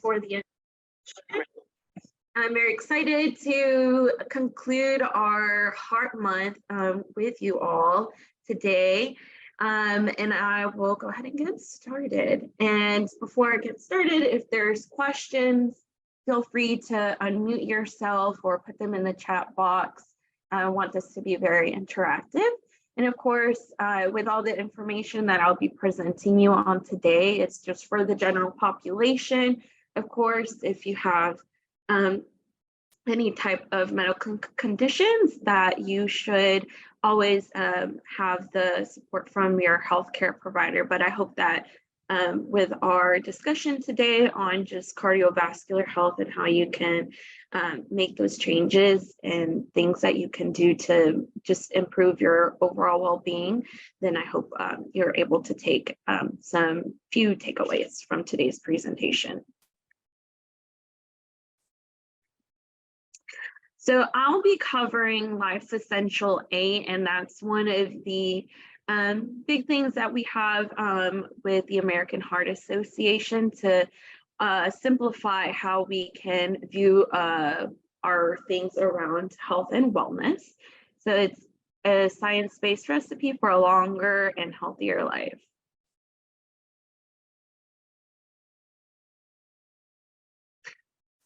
For the I'm very excited to conclude our Heart Month with you all today. And I will go ahead and get started. And before I get started, if there's questions, feel free to unmute yourself or put them in the chat box. I want this to be very interactive. And of course, with all the information that I'll be presenting you on today, it's just for the general population. Of course, if you have any type of medical conditions, that you should always have the support from your healthcare provider. But I hope that with our discussion today on just cardiovascular health and how you can make those changes and things that you can do to just improve your overall well-being, then I hope you're able to take some few takeaways from today's presentation. So I'll be covering Life's Essential 8, and that's one of the big things that we have with the American Heart Association to simplify how we can view our things around health and wellness. So it's a science-based recipe for a longer and healthier life.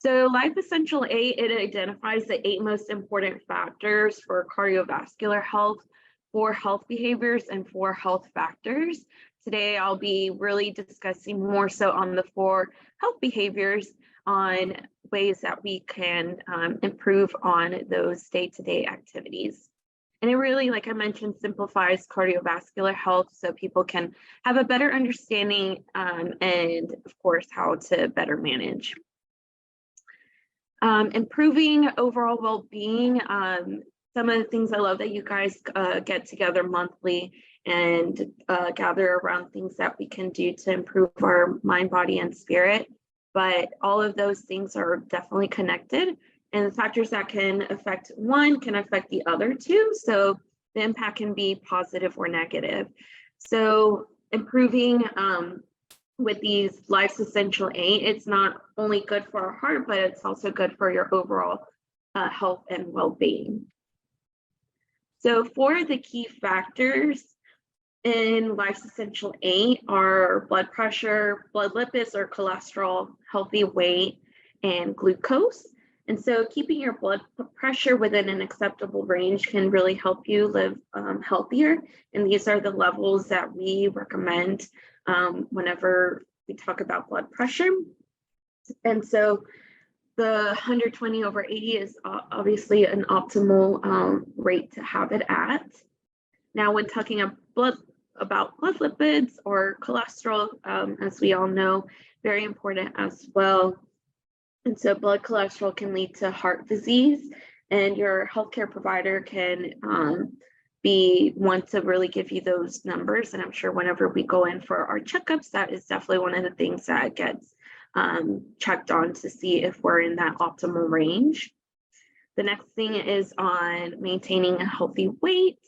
So Life Essential 8, it identifies the 8 most important factors for cardiovascular health, 4 health behaviors, and 4 health factors. Today, I'll be really discussing more so on the 4 health behaviors, on ways that we can improve on those day-to-day activities. And it really, like I mentioned, simplifies cardiovascular health so people can have a better understanding and, of course, how to better manage. Improving overall well-being. Some of the things I love that you guys get together monthly and gather around things that we can do to improve our mind, body, and spirit. But all of those things are definitely connected, and the factors that can affect one can affect the other two. So the impact can be positive or negative. So improving with these Life's Essential 8, it's not only good for our heart, but it's also good for your overall health and well-being. So 4 of the key factors in Life's Essential 8 are blood pressure, blood lipids or cholesterol, healthy weight, and glucose. And so keeping your blood pressure within an acceptable range can really help you live healthier. And these are the levels that we recommend whenever we talk about blood pressure. And so the 120/80 is obviously an optimal rate to have it at. Now, when talking about blood lipids or cholesterol, as we all know, very important as well. And so blood cholesterol can lead to heart disease, and your healthcare provider can be one to really give you those numbers. And I'm sure whenever we go in for our checkups, that is definitely one of the things that gets checked on to see if we're in that optimal range. The next thing is on maintaining a healthy weight.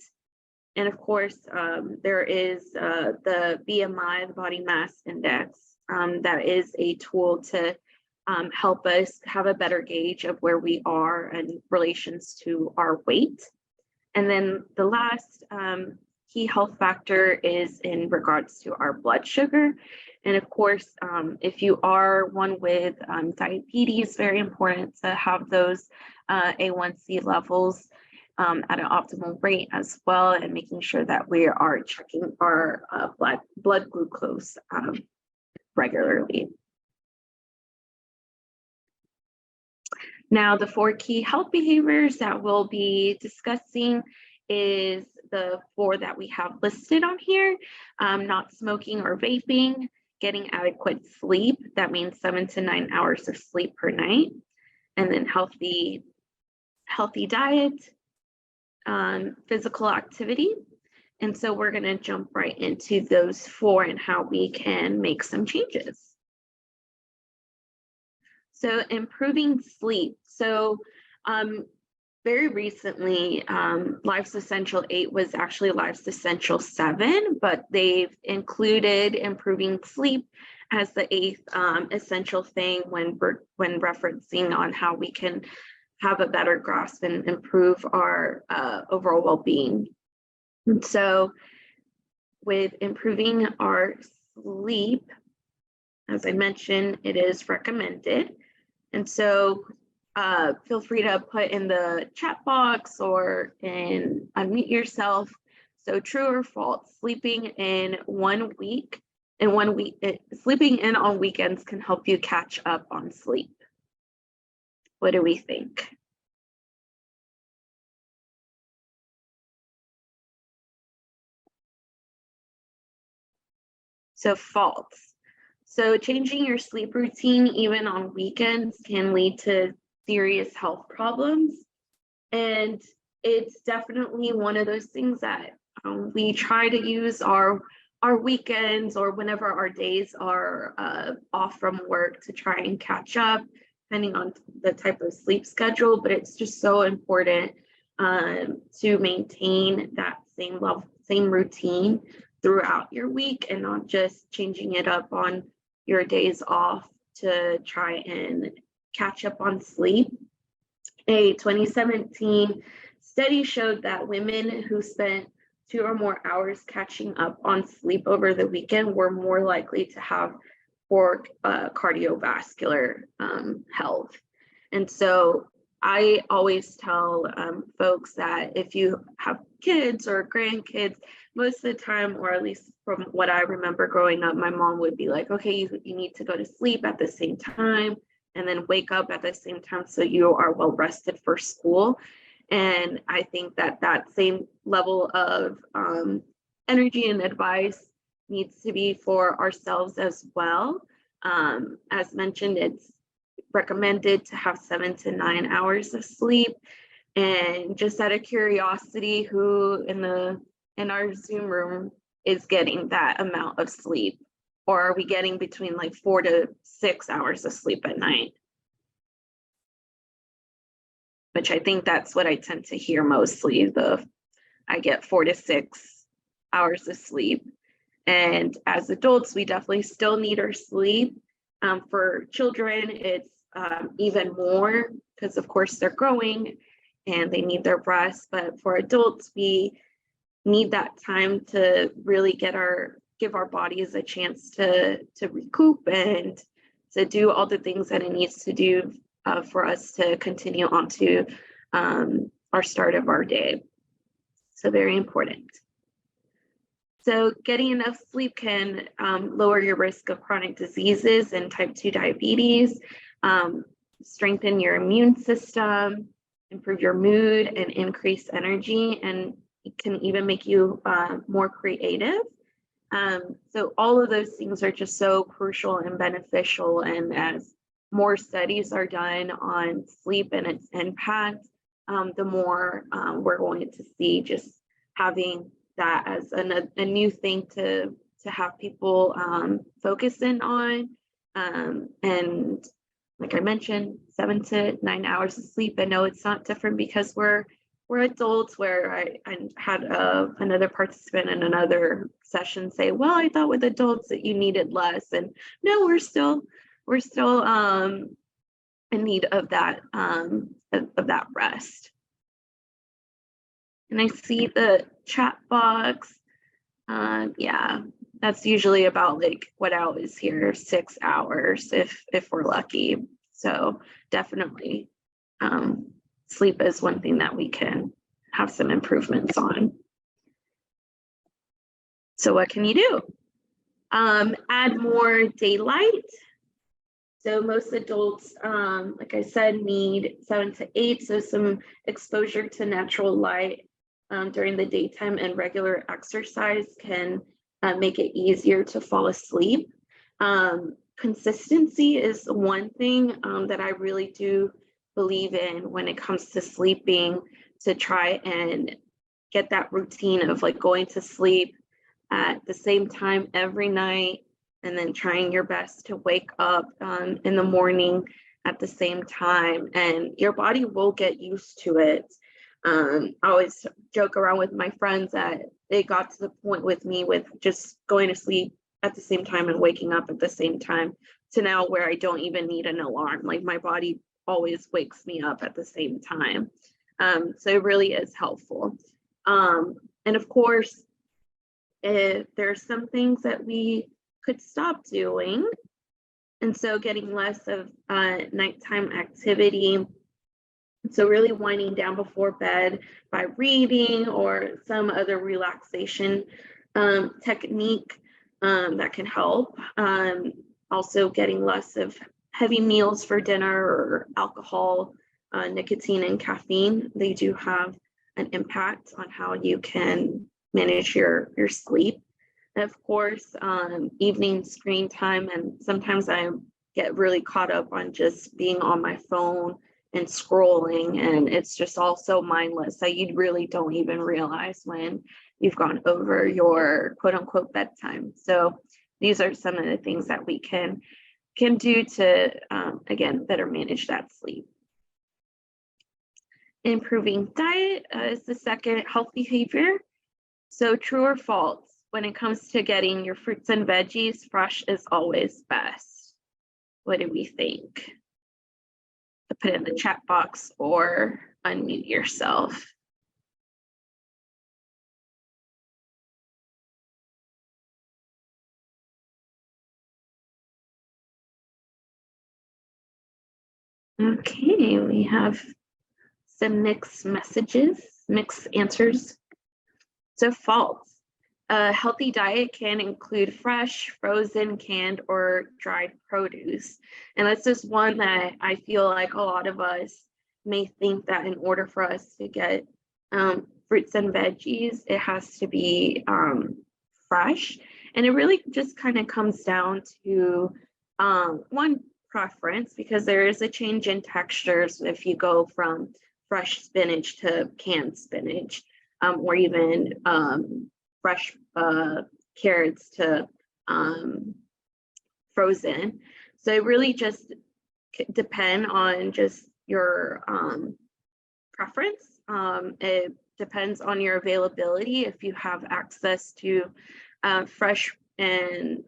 And of course, there is the BMI, the body mass index, that is a tool to help us have a better gauge of where we are in relations to our weight. And then the last key health factor is in regards to our blood sugar. And of course, if you are one with diabetes, very important to have those A1C levels at an optimal rate as well, and making sure that we are checking our blood glucose regularly. Now, the 4 key health behaviors that we'll be discussing is the 4 that we have listed on here: not smoking or vaping, getting adequate sleep. That means 7 to 9 hours of sleep per night, and then healthy diet, physical activity. And so we're going to jump right into those 4 and how we can make some changes. So improving sleep. So very recently, Life's Essential 8 was actually Life's Essential 7, but they've included improving sleep as the 8th essential thing when referencing on how we can have a better grasp and improve our overall well-being. And so with improving our sleep, as I mentioned, it is recommended. And so feel free to put in the chat box or unmute yourself. So true or false, sleeping in on weekends can help you catch up on sleep. What do we think? So false. So changing your sleep routine even on weekends can lead to serious health problems. And it's definitely one of those things that we try to use our weekends or whenever our days are off from work to try and catch up, depending on the type of sleep schedule. But it's just so important to maintain that same routine throughout your week and not just changing it up on your days off to try and catch up on sleep. A 2017 study showed that women who spent 2 or more hours catching up on sleep over the weekend were more likely to have poor cardiovascular health. And so I always tell folks that if you have kids or grandkids, most of the time, or at least from what I remember growing up, my mom would be like, okay, you need to go to sleep at the same time and then wake up at the same time so you are well rested for school. And I think that same level of energy and advice needs to be for ourselves as well. As mentioned, it's recommended to have 7 to 9 hours of sleep. And just out of curiosity, who in our Zoom room is getting that amount of sleep? Or are we getting between like 4 to 6 hours of sleep at night? Which I think that's what I tend to hear mostly. I get 4 to 6 hours of sleep. And as adults, we definitely still need our sleep. For children, it's even more because of course they're growing and they need their rest. But for adults, we need that time to really give our bodies a chance to recoup and to do all the things that it needs to do for us to continue on to our start of our day. So very important. So getting enough sleep can lower your risk of chronic diseases and type 2 diabetes, strengthen your immune system, improve your mood, and increase energy, and it can even make you more creative. So all of those things are just so crucial and beneficial. And as more studies are done on sleep and its impact, the more we're going to see just having that as a new thing to have people focus in on. And like I mentioned, 7 to 9 hours of sleep. I know it's not different because we're adults, where I had another participant in another session say, well, I thought with adults that you needed less. And no, we're still in need of that rest. And I see the chat box. Yeah, that's usually about like what I always hear, 6 hours if we're lucky. So definitely sleep is one thing that we can have some improvements on. So what can you do? Add more daylight. So most adults, like I said, need 7 to 8. So some exposure to natural light during the daytime and regular exercise can make it easier to fall asleep. Consistency is one thing that I really do believe in when it comes to sleeping. to try and get that routine of like going to sleep at the same time every night, and then trying your best to wake up in the morning at the same time, and your body will get used to it. I always joke around with my friends that it got to the point with me with just going to sleep at the same time and waking up at the same time, to now where I don't even need an alarm. Like my body always wakes me up at the same time. So it really is helpful. And of course, there's some things that we could stop doing. And so getting less of nighttime activity. So really winding down before bed by reading or some other relaxation technique that can help. Also getting less of heavy meals for dinner or alcohol, nicotine and caffeine. They do have an impact on how you can manage your sleep. And of course, evening screen time. And sometimes I get really caught up on just being on my phone and scrolling, and it's just all so mindless that you really don't even realize when you've gone over your quote unquote bedtime. So these are some of the things that we can do to, again, better manage that sleep. Improving diet is the second health behavior. So true or false, when it comes to getting your fruits and veggies, fresh is always best. What do we think? Put it in the chat box or unmute yourself. Okay, we have some mixed messages, mixed answers. So false. A healthy diet can include fresh, frozen, canned, or dried produce. And that's just one that I feel like a lot of us may think that in order for us to get fruits and veggies, it has to be fresh. And it really just kind of comes down to one, preference, because there is a change in textures if you go from fresh spinach to canned spinach, or even fresh carrots to frozen. So it really just depend on just your preference. It depends on your availability. If you have access to fresh and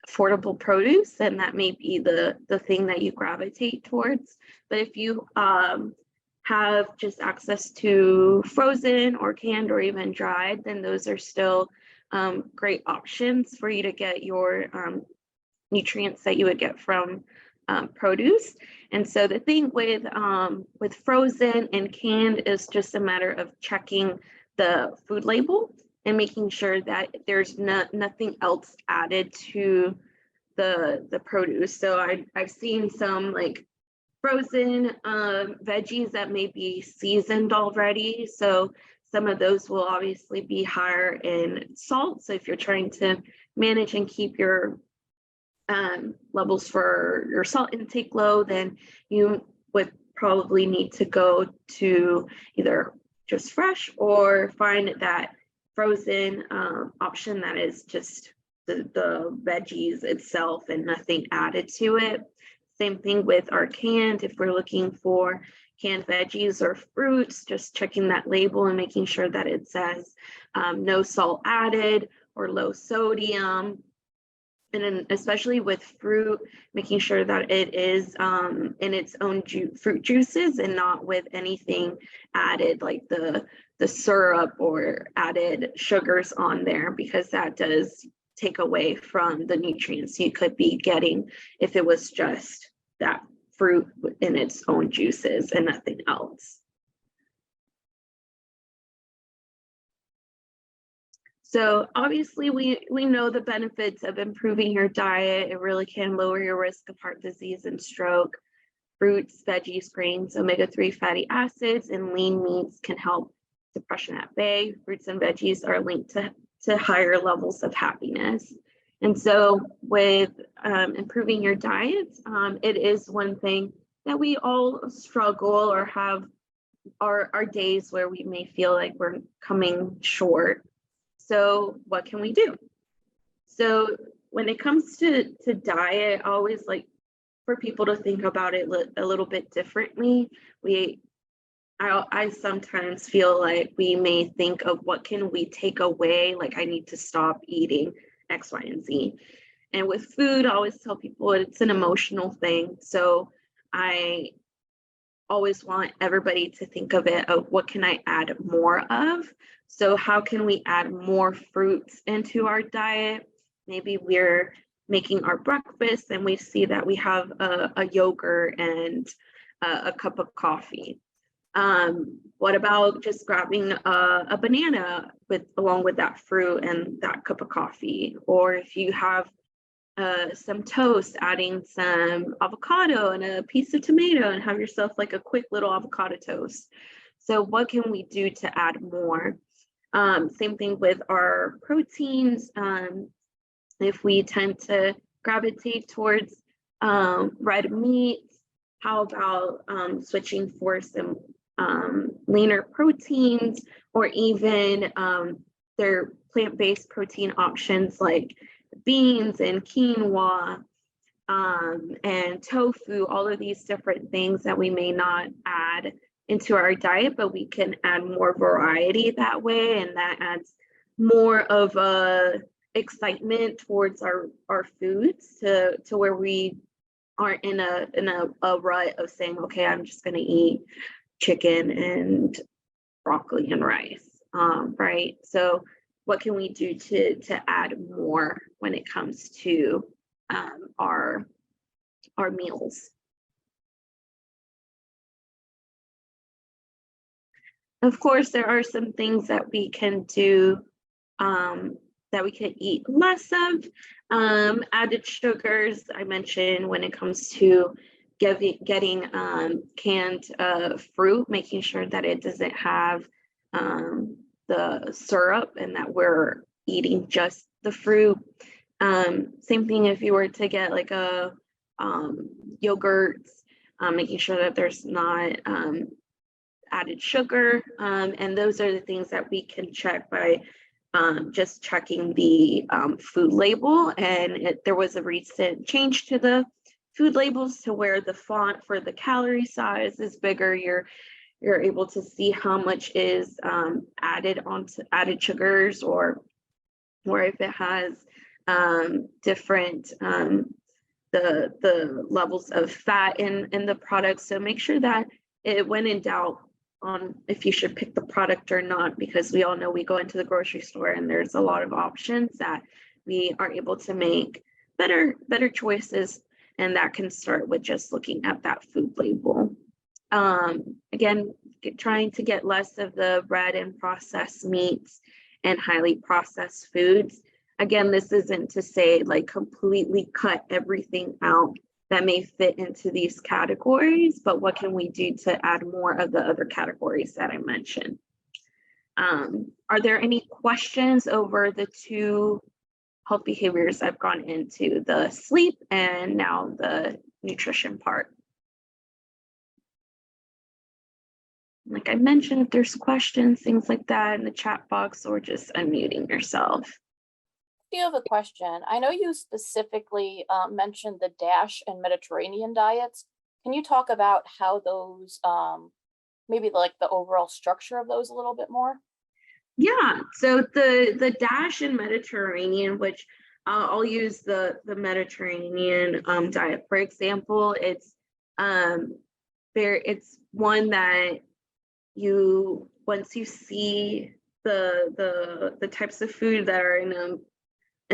affordable produce, then that may be the thing that you gravitate towards. But if you have just access to frozen or canned or even dried, then those are still great options for you to get your nutrients that you would get from produce. And so the thing with frozen and canned is just a matter of checking the food label and making sure that there's nothing else added to the produce. So I've seen some like frozen veggies that may be seasoned already. So some of those will obviously be higher in salt. So if you're trying to manage and keep your levels for your salt intake low, then you would probably need to go to either just fresh or find that frozen option that is just the veggies itself and nothing added to it. Same thing with our canned. If we're looking for canned veggies or fruits, just checking that label and making sure that it says no salt added or low sodium. And then especially with fruit, making sure that it is in its own fruit juices and not with anything added like the syrup or added sugars on there, because that does take away from the nutrients you could be getting if it was just that fruit in its own juices and nothing else. So obviously we know the benefits of improving your diet. It really can lower your risk of heart disease and stroke. Fruits, veggies, grains, omega-3 fatty acids, and lean meats can help depression at bay. Fruits and veggies are linked to higher levels of happiness. And so with improving your diet, it is one thing that we all struggle or have are days where we may feel like we're coming short. So what can we do? So when it comes to diet, I always like for people to think about it a little bit differently. I sometimes feel like we may think of what can we take away, like I need to stop eating X, Y, and Z. And with food, I always tell people it's an emotional thing. So I always want everybody to think of it of what can I add more of? So how can we add more fruits into our diet? Maybe we're making our breakfast and we see that we have a yogurt and a cup of coffee. What about just grabbing a banana along with that fruit and that cup of coffee? Or if you have some toast, adding some avocado and a piece of tomato and have yourself like a quick little avocado toast. So what can we do to add more? Same thing with our proteins. If we tend to gravitate towards red meats, how about switching for some leaner proteins, or even their plant-based protein options like beans and quinoa and tofu, all of these different things that we may not add into our diet, but we can add more variety that way, and that adds more of a excitement towards our foods to where we aren't in a rut of saying, okay, I'm just going to eat chicken and broccoli and rice, right? So what can we do to add more when it comes to our meals? Of course, there are some things that we can do that we can eat less of. Added sugars, I mentioned when it comes to getting canned fruit, making sure that it doesn't have the syrup and that we're eating just the fruit. Same thing if you were to get like a yogurts, making sure that there's not added sugar. And those are the things that we can check by just checking the food label. And there was a recent change to the food labels to where the font for the calorie size is bigger. You're able to see how much is added sugars, or if it has different the levels of fat in the product. So make sure that when in doubt on if you should pick the product or not, because we all know we go into the grocery store and there's a lot of options that we are able to make better choices, and that can start with just looking at that food label. Again, trying to get less of the red and processed meats and highly processed foods. Again, this isn't to say like completely cut everything out that may fit into these categories, but what can we do to add more of the other categories that I mentioned? Are there any questions over the two health behaviors I've gone into, the sleep and now the nutrition part? Like I mentioned, if there's questions, things like that in the chat box, or just unmuting yourself. I do have a question. I know you specifically mentioned the DASH and Mediterranean diets. Can you talk about how those, maybe like the overall structure of those a little bit more? Yeah, so the DASH and Mediterranean, which I'll use the Mediterranean diet for example. It's one that once you see the types of food that are in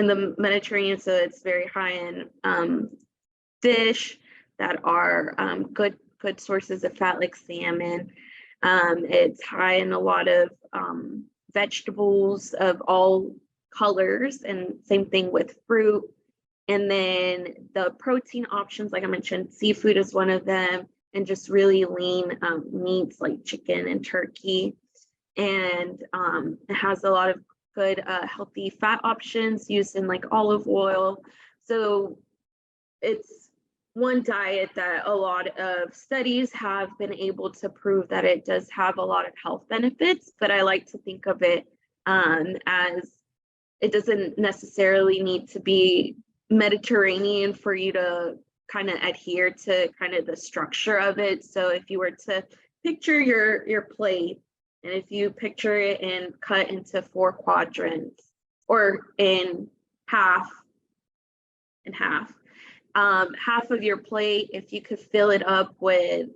the Mediterranean, so it's very high in fish that are good sources of fat like salmon. It's high in a lot of vegetables of all colors, and same thing with fruit. And then the protein options, like I mentioned, seafood is one of them, and just really lean meats like chicken and turkey. And it has a lot of good healthy fat options used in like olive oil. So it's one diet that a lot of studies have been able to prove that it does have a lot of health benefits, but I like to think of it as it doesn't necessarily need to be Mediterranean for you to kind of adhere to kind of the structure of it. So if you were to picture your plate, and if you picture it and cut into 4 quadrants or in half and half, half of your plate, if you could fill it up with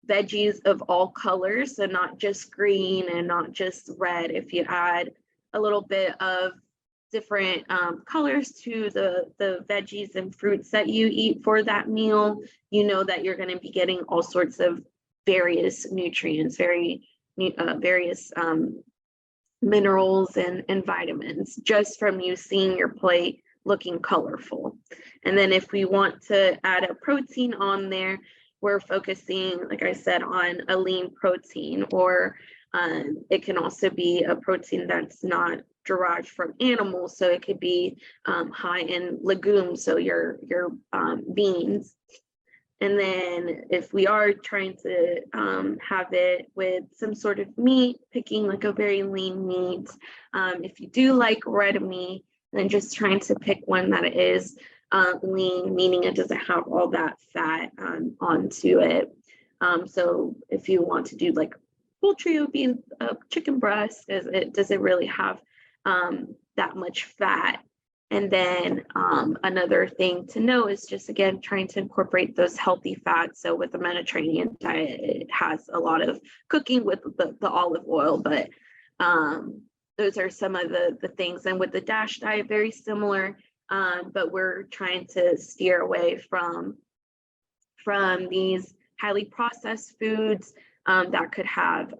veggies of all colors, so not just green and not just red, if you add a little bit of different colors to the veggies and fruits that you eat for that meal, you know that you're going to be getting all sorts of various nutrients, various minerals and vitamins just from you seeing your plate looking colorful. And then if we want to add a protein on there, we're focusing, like I said, on a lean protein, or it can also be a protein that's not derived from animals. So it could be high in legumes, so your beans. And then if we are trying to have it with some sort of meat, picking like a very lean meat. If you do like red meat, then just trying to pick one that is lean, meaning it doesn't have all that fat onto it. So if you want to do like poultry, it would be a chicken breast, as it doesn't really have that much fat. And then another thing to know is just, again, trying to incorporate those healthy fats. So with the Mediterranean diet, it has a lot of cooking with the olive oil, but those are some of the things. And with the DASH diet, very similar, but we're trying to steer away from these highly processed foods that could have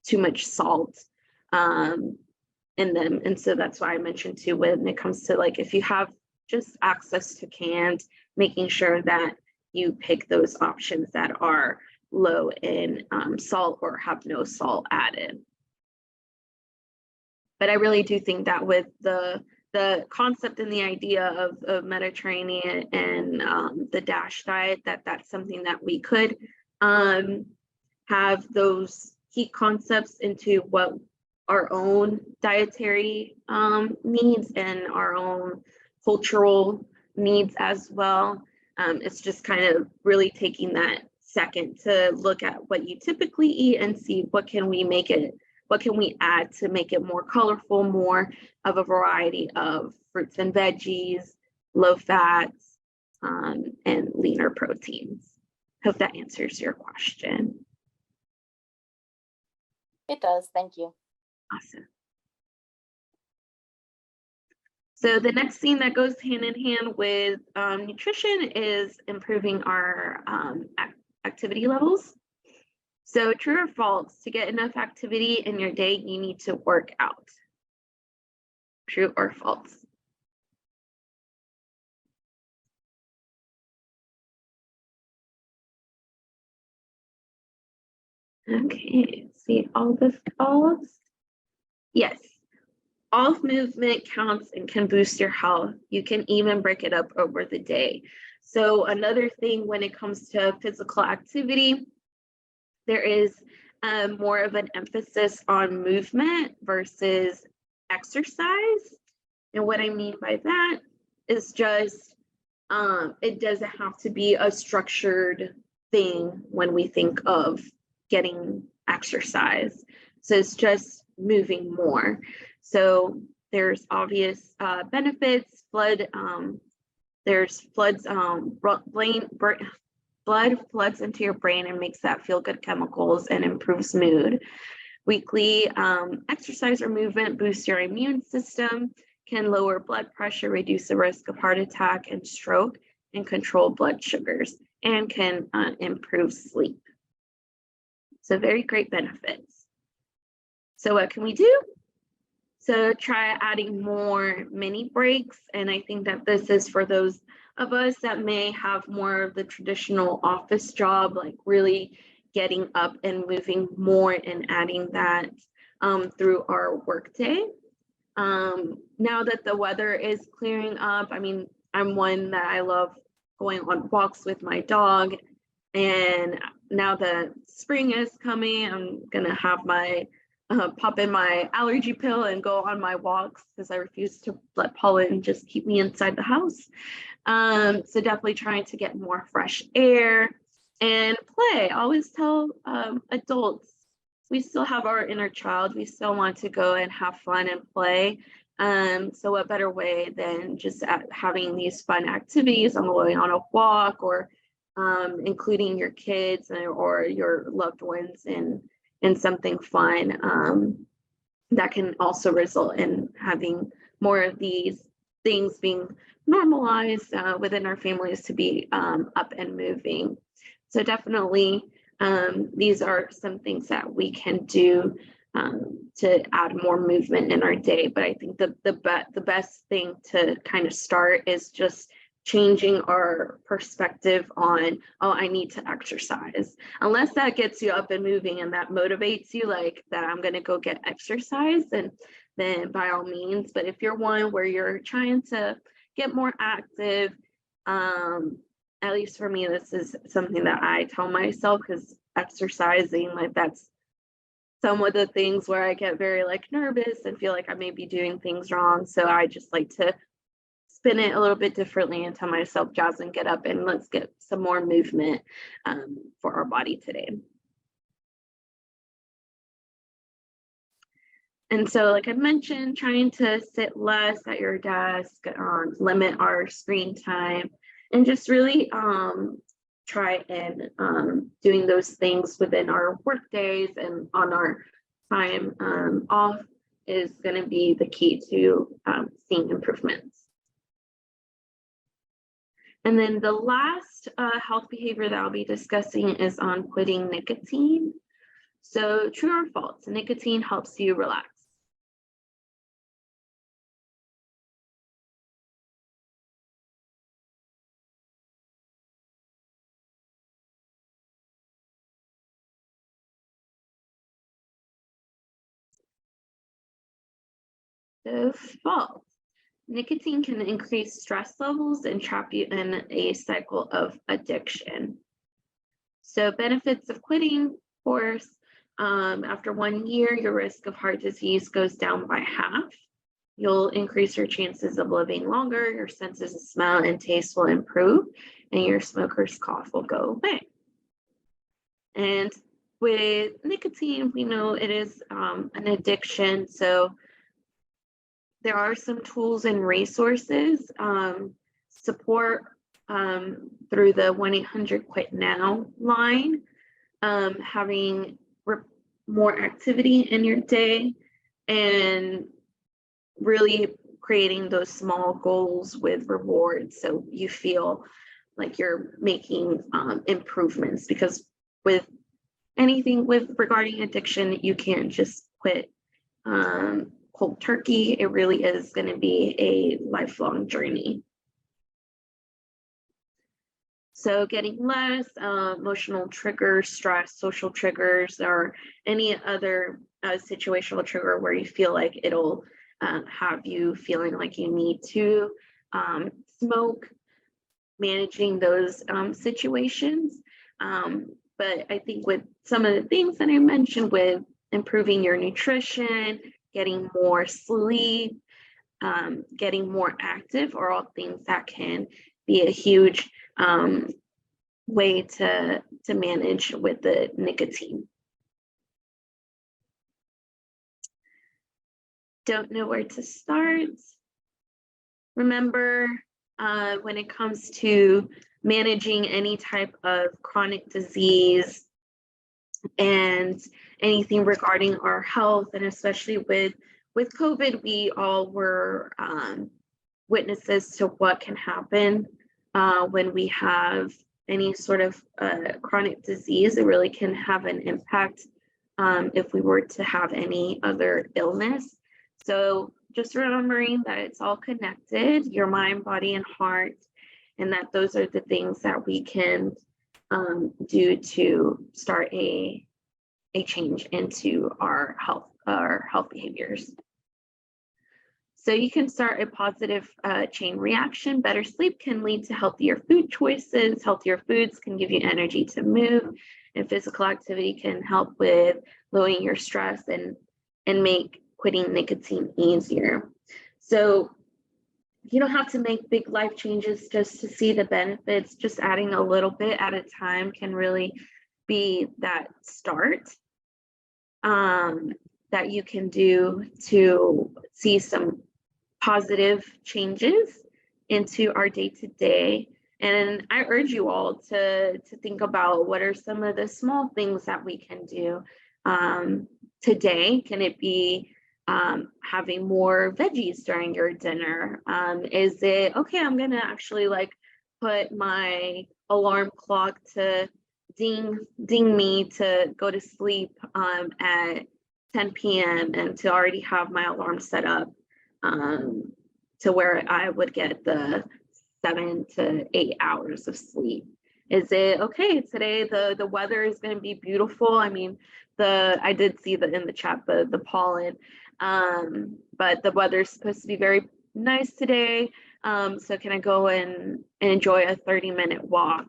too much salt in them. And so that's why I mentioned too, when it comes to like, if you have just access to canned, making sure that you pick those options that are low in salt or have no salt added. But I really do think that with the concept and the idea of Mediterranean and the DASH diet, that's something that we could have those key concepts into what our own dietary needs and our own cultural needs as well. It's just kind of really taking that second to look at what you typically eat and see what can we add to make it more colorful, more of a variety of fruits and veggies, low fats, and leaner proteins. Hope that answers your question. It does, thank you. Awesome. So the next thing that goes hand in hand with nutrition is improving our activity levels. So true or false, to get enough activity in your day, you need to work out. True or false? Okay, see all the false. Yes, all movement counts and can boost your health. You can even break it up over the day. So another thing when it comes to physical activity, there is more of an emphasis on movement versus exercise. And what I mean by that is just, it doesn't have to be a structured thing when we think of getting exercise. So it's just moving more. So there's obvious benefits. There's floods, blood floods into your brain and makes that feel good chemicals and improves mood. Weekly exercise or movement boosts your immune system, can lower blood pressure, reduce the risk of heart attack and stroke, and control blood sugars, and can improve sleep. So very great benefits. So what can we do? So try adding more mini breaks. And I think that this is for those of us that may have more of the traditional office job, like really getting up and moving more and adding that through our workday. Now that the weather is clearing up, I mean, I'm one that I love going on walks with my dog. And now that spring is coming, I'm gonna have my pop in my allergy pill and go on my walks because I refuse to let pollen just keep me inside the house. So definitely trying to get more fresh air and play. I always tell adults, we still have our inner child. We still want to go and have fun and play. So what better way than just having these fun activities? I'm going on a walk, or including your kids or your loved ones in something fun, that can also result in having more of these things being normalized within our families to be up and moving. So definitely, these are some things that we can do to add more movement in our day. But I think the best thing to kind of start is just changing our perspective on, oh, I need to exercise. Unless that gets you up and moving and that motivates you, like that I'm going to go get exercise, and then by all means. But if you're one where you're trying to get more active, at least for me, this is something that I tell myself, because exercising, like, that's some of the things where I get very like nervous and feel like I may be doing things wrong. So I just like to spin it a little bit differently and tell myself, Jasmine, get up and let's get some more movement for our body today. And so, like I mentioned, trying to sit less at your desk, limit our screen time, and just really try and doing those things within our work days and on our time off is going to be the key to seeing improvements. And then the last health behavior that I'll be discussing is on quitting nicotine. So, true or false, nicotine helps you relax? So, false. Nicotine can increase stress levels and trap you in a cycle of addiction. So, benefits of quitting, of course, after 1 year, your risk of heart disease goes down by half. You'll increase your chances of living longer, your senses of smell and taste will improve, and your smoker's cough will go away. And with nicotine, we know it is an addiction. So there are some tools and resources, support through the 1-800-QUIT-NOW line, having more activity in your day, and really creating those small goals with rewards so you feel like you're making improvements. Because with anything regarding addiction, you can't just quit cold turkey. It really is going to be a lifelong journey. So getting less emotional triggers, stress, social triggers, or any other situational trigger where you feel like it'll have you feeling like you need to smoke, managing those situations. But I think with some of the things that I mentioned, with improving your nutrition, getting more sleep, getting more active, are all things that can be a huge way to manage with the nicotine. Don't know where to start. Remember, when it comes to managing any type of chronic disease and anything regarding our health, and especially with COVID, we all were witnesses to what can happen when we have any sort of chronic disease. It really can have an impact if we were to have any other illness. So just remembering that it's all connected, your mind, body, and heart, and that those are the things that we can do to start a change into our health behaviors. So you can start a positive chain reaction. Better sleep can lead to healthier food choices. Healthier foods can give you energy to move, and physical activity can help with lowering your stress and make quitting nicotine easier. So you don't have to make big life changes just to see the benefits. Just adding a little bit at a time can really be that start that you can do to see some positive changes into our day-to-day. And I urge you all to think about what are some of the small things that we can do today. Can it be having more veggies during your dinner? Is it, okay, I'm gonna actually like put my alarm clock to ding me to go to sleep at 10 p.m. and to already have my alarm set up to where I would get the 7 to 8 hours of sleep. Is it okay today the weather is going to be beautiful? I mean, I did see in the chat the pollen, but the weather is supposed to be very nice today. So can I go and enjoy a 30-minute walk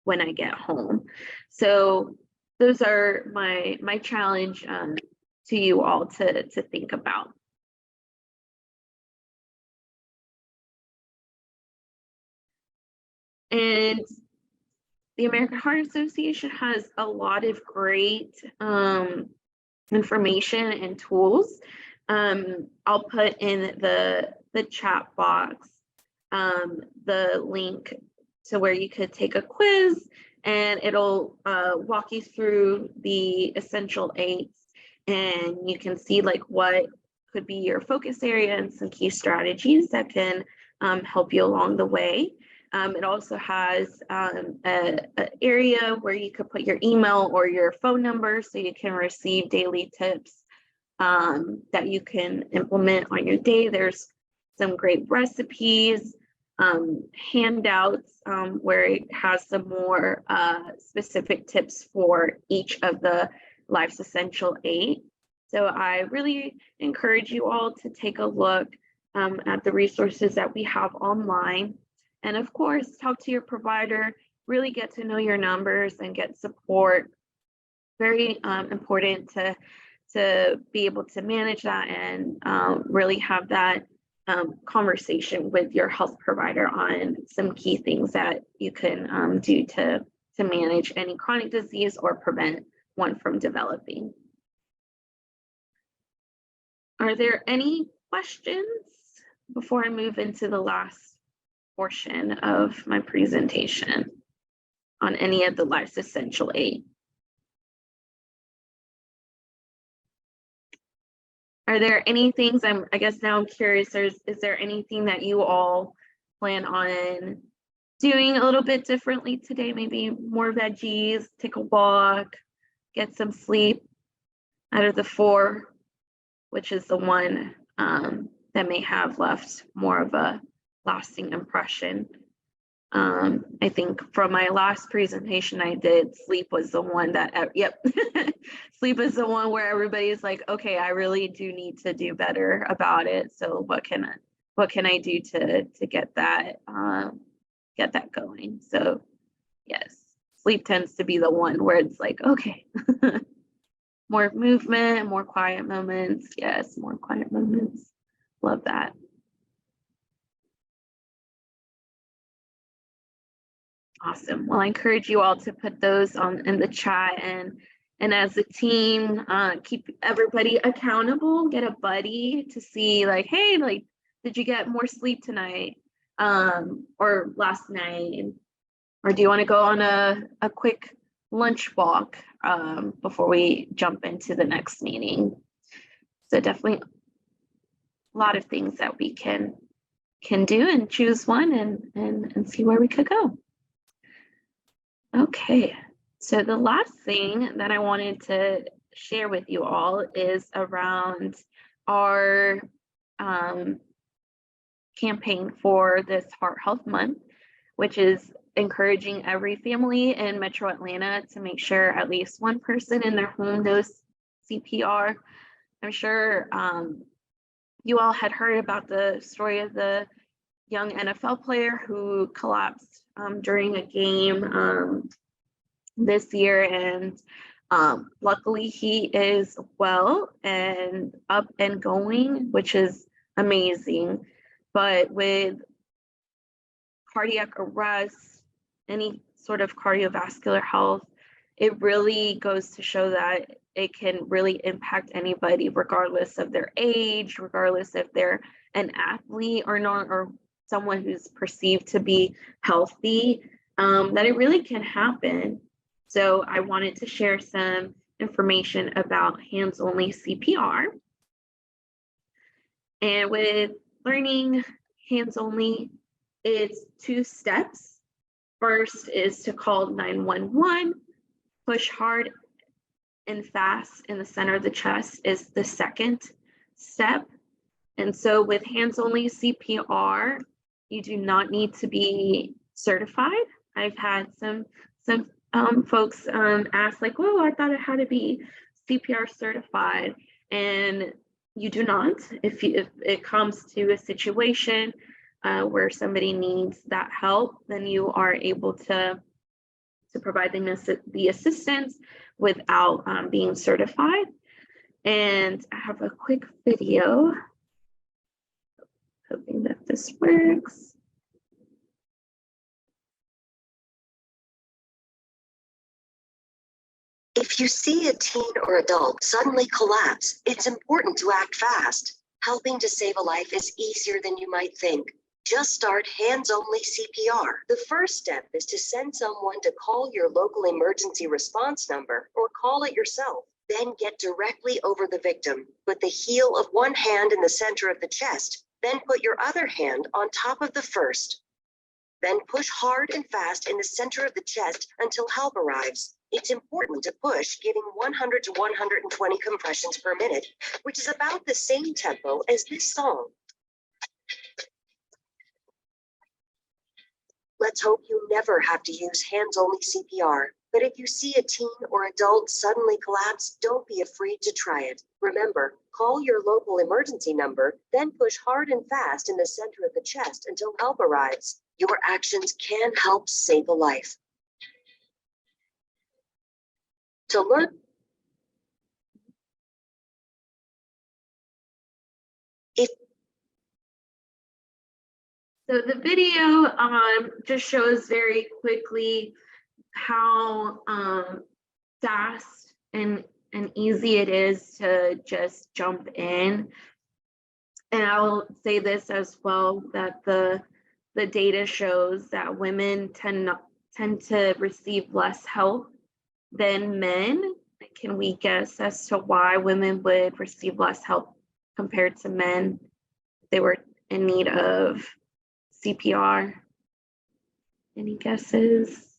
when I get home? So those are my challenge to you all to think about. And the American Heart Association has a lot of great information and tools. I'll put in the chat box the link to where you could take a quiz, and it'll walk you through the essential 8s, and you can see like what could be your focus area and some key strategies that can help you along the way. It also has an area where you could put your email or your phone number so you can receive daily tips that you can implement on your day. There's some great recipes, handouts where it has some more specific tips for each of the Life's Essential 8. So I really encourage you all to take a look at the resources that we have online. And of course, talk to your provider, really get to know your numbers and get support. Very important to be able to manage that and really have that conversation with your health provider on some key things that you can do to manage any chronic disease or prevent one from developing. Are there any questions before I move into the last portion of my presentation on any of the Life's Essential 8? Are there any things I guess now I'm curious, is there anything that you all plan on doing a little bit differently today? Maybe more veggies, take a walk, get some sleep out of the 4, which is the one that may have left more of a lasting impression. I think from my last presentation I did, sleep was the one that, yep, sleep is the one where everybody's like, okay, I really do need to do better about it. So what can I do to get that going? So yes, sleep tends to be the one where it's like, okay, more movement, more quiet moments. Yes, more quiet moments. Love that. Awesome. Well, I encourage you all to put those in the chat, and as a team, keep everybody accountable. Get a buddy to see like, hey, like, did you get more sleep tonight or last night? Or do you want to go on a quick lunch walk before we jump into the next meeting? So definitely a lot of things that we can do, and choose one and see where we could go. Okay, so the last thing that I wanted to share with you all is around our campaign for this Heart Health Month, which is encouraging every family in Metro Atlanta to make sure at least one person in their home knows CPR. I'm sure you all had heard about the story of the young NFL player who collapsed during a game this year, and luckily he is well and up and going, which is amazing. But with cardiac arrest, any sort of cardiovascular health, it really goes to show that it can really impact anybody, regardless of their age, regardless if they're an athlete or not, or someone who's perceived to be healthy, that it really can happen. So I wanted to share some information about hands-only CPR. And with learning hands-only, it's 2 steps. First is to call 911. Push hard and fast in the center of the chest is the second step. And so with hands-only CPR, you do not need to be certified. I've had some folks ask like, "Whoa, I thought it had to be CPR certified," and you do not. If it comes to a situation where somebody needs that help, then you are able to provide them the assistance without being certified. And I have a quick video, hoping that this works. If you see a teen or adult suddenly collapse, it's important to act fast. Helping to save a life is easier than you might think. Just start hands-only CPR. The first step is to send someone to call your local emergency response number or call it yourself. Then get directly over the victim. Put the heel of one hand in the center of the chest, then put your other hand on top of the first. Then push hard and fast in the center of the chest until help arrives. It's important to push, giving 100 to 120 compressions per minute, which is about the same tempo as this song. Let's hope you never have to use hands-only CPR. But if you see a teen or adult suddenly collapse, don't be afraid to try it. Remember, call your local emergency number, then push hard and fast in the center of the chest until help arrives. Your actions can help save a life. To learn, So the video just shows very quickly how fast and easy it is to just jump in. And I'll say this as well, that the data shows that women tend to receive less help than men. Can we guess as to why women would receive less help compared to men if they were in need of CPR? Any guesses?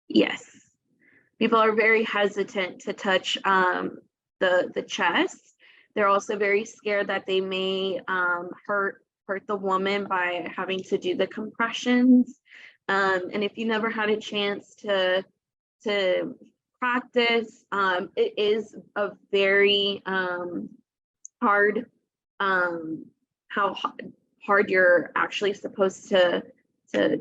Yes. People are very hesitant to touch the chest. They're also very scared that they may hurt the woman by having to do the compressions. And if you never had a chance to practice, it is a very hard, how hard you're actually supposed to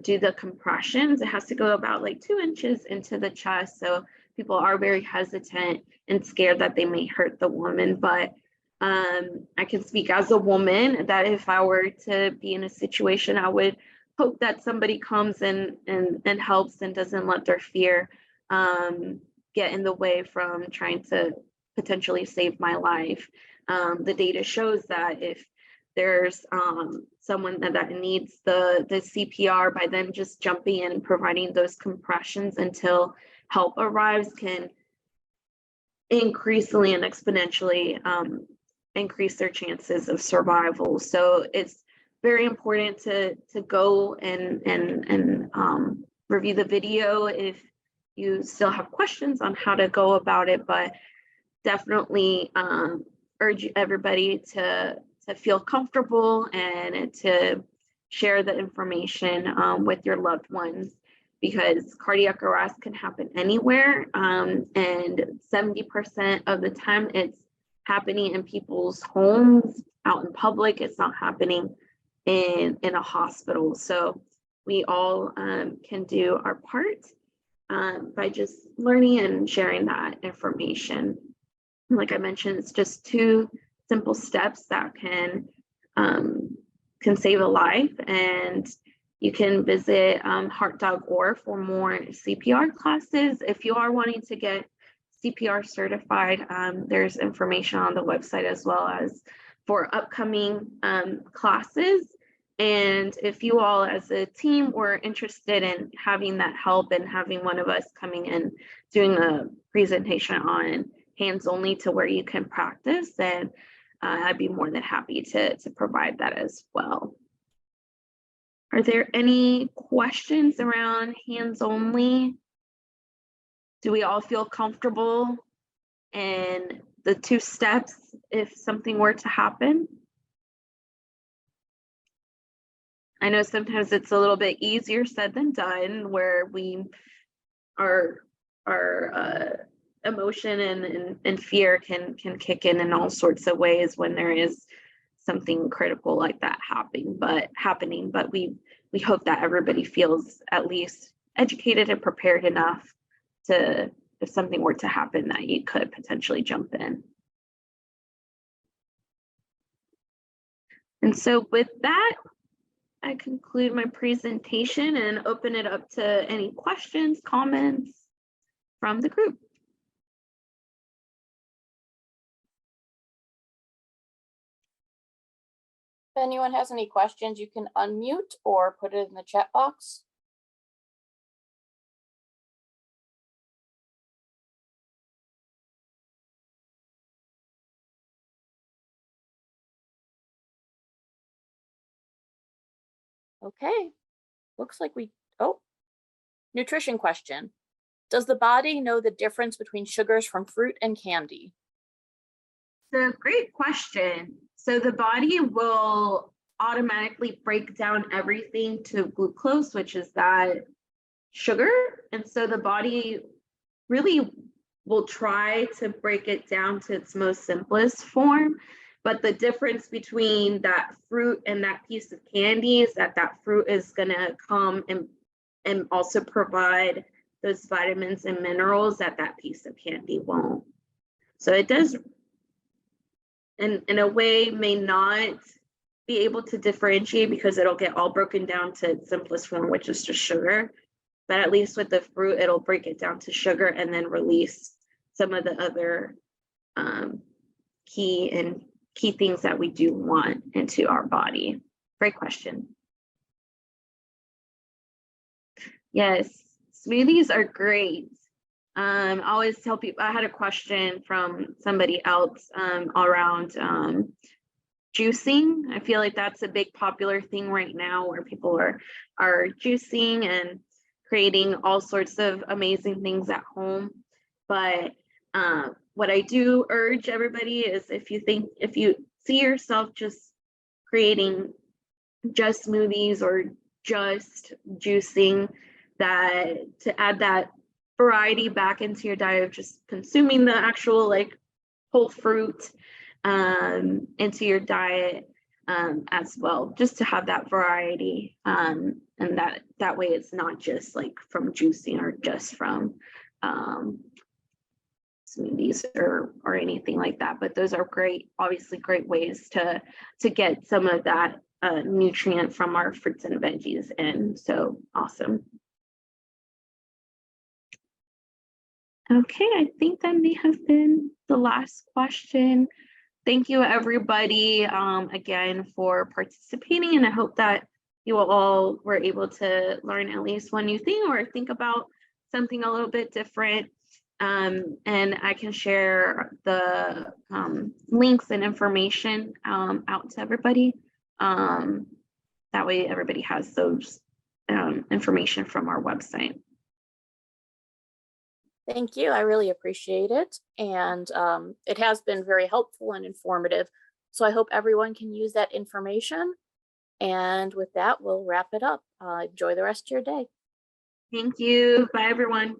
do the compressions. It has to go about like 2 inches into the chest. So people are very hesitant and scared that they may hurt the woman. But I can speak as a woman that if I were to be in a situation, I would hope that somebody comes and helps and doesn't let their fear get in the way from trying to potentially save my life. The data shows that if there's someone that needs the CPR, by then just jumping in and providing those compressions until help arrives can increasingly and exponentially increase their chances of survival. So it's very important to go and review the video if you still have questions on how to go about it, but definitely urge everybody to feel comfortable and to share the information with your loved ones, because cardiac arrest can happen anywhere, and 70% of the time it's happening in people's homes, out in public. It's not happening in a hospital. So we all can do our part by just learning and sharing that information. Like I mentioned, it's just 2 simple steps that can save a life. And you can visit heart.org for more CPR classes. If you are wanting to get CPR certified, there's information on the website as well as for upcoming classes. And if you all as a team were interested in having that help and having one of us coming in doing a presentation on hands only to where you can practice, then I'd be more than happy to provide that as well. Are there any questions around hands only? Do we all feel comfortable in the 2 steps if something were to happen? I know sometimes it's a little bit easier said than done, where we our emotion and fear can kick in all sorts of ways when there is something critical like that happening. But we hope that everybody feels at least educated and prepared enough to, if something were to happen, that you could potentially jump in. And so with that, I conclude my presentation and open it up to any questions, comments from the group. If anyone has any questions, you can unmute or put it in the chat box. Okay, looks like nutrition question. Does the body know the difference between sugars from fruit and candy? So great question. So the body will automatically break down everything to glucose, which is that sugar. And so the body really will try to break it down to its most simplest form. But the difference between that fruit and that piece of candy is that fruit is going to come and also provide those vitamins and minerals that piece of candy won't. So it does, in a way, may not be able to differentiate because it'll get all broken down to its simplest form, which is just sugar. But at least with the fruit, it'll break it down to sugar and then release some of the other key things that we do want into our body. Great question. Yes, smoothies are great. I always tell people, I had a question from somebody else around juicing. I feel like that's a big popular thing right now where people are juicing and creating all sorts of amazing things at home. But what I do urge everybody is if you see yourself just creating just smoothies or just juicing, that to add that variety back into your diet of just consuming the actual like whole fruit into your diet as well, just to have that variety, and that way it's not just like from juicing or just from smoothies or anything like that. But those are obviously great ways to get some of that nutrient from our fruits and veggies in. So awesome. Okay, I think that may have been the last question. Thank you, everybody, again, for participating, and I hope that you all were able to learn at least one new thing or think about something a little bit different. And I can share the links and information out to everybody. That way everybody has those information from our website. Thank you. I really appreciate it. And it has been very helpful and informative. So I hope everyone can use that information. And with that, we'll wrap it up. Enjoy the rest of your day. Thank you. Bye, everyone.